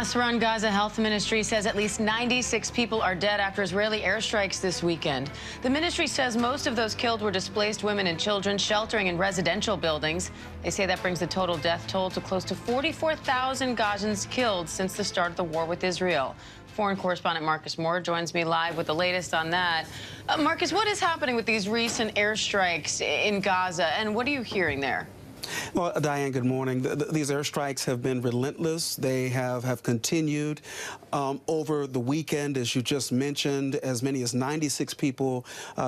Hamas-run Gaza Health Ministry says at least 96 people are dead after Israeli airstrikes this weekend. The ministry says most of those killed were displaced women and children sheltering in residential buildings. They say that brings the total death toll to close to 44,000 Gazans killed since the start of the war with Israel. Foreign correspondent Marcus Moore joins me live with the latest on that. Marcus, what is happening with these recent airstrikes in Gaza, and what are you hearing there? Well, Diane, good morning. These airstrikes have been relentless. They have continued over the weekend, as you just mentioned. As many as 96 people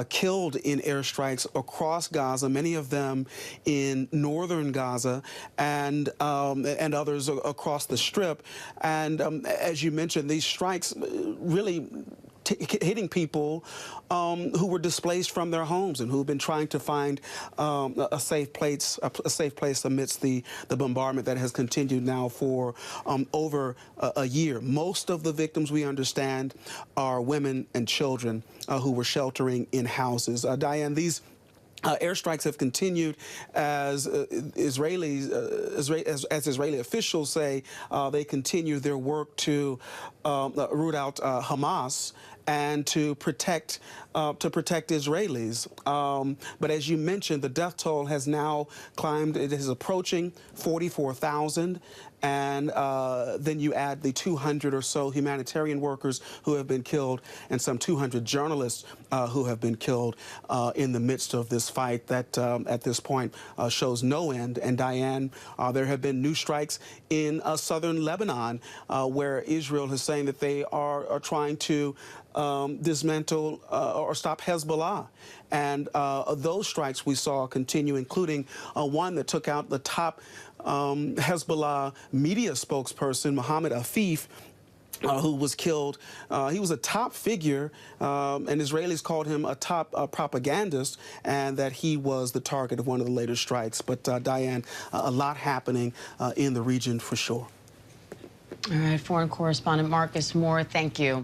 killed in airstrikes across Gaza, many of them in northern Gaza and others across the Strip. And as you mentioned, these strikes really hitting people who were displaced from their homes and who've been trying to find a safe place amidst the bombardment that has continued now for over a year. Most of the victims, we understand, are women and children who were sheltering in houses. Diane, these airstrikes have continued as Israeli officials say they continue their work to root out Hamas and to protect Israelis. But as you mentioned, the death toll has now climbed. It is approaching 44,000. And then you add the 200 or so humanitarian workers who have been killed and some 200 journalists who have been killed in the midst of this fight that at this point shows no end. And Diane, there have been new strikes in southern Lebanon where Israel is saying that they are trying to dismantle or stop Hezbollah. And those strikes we saw continue, including one that took out the top Hezbollah media spokesperson, Mohammed Afif, who was killed. He was a top figure, and Israelis called him a top propagandist, and that he was the target of one of the later strikes. But Diane, a lot happening in the region for sure. All right, foreign correspondent Marcus Moore, thank you.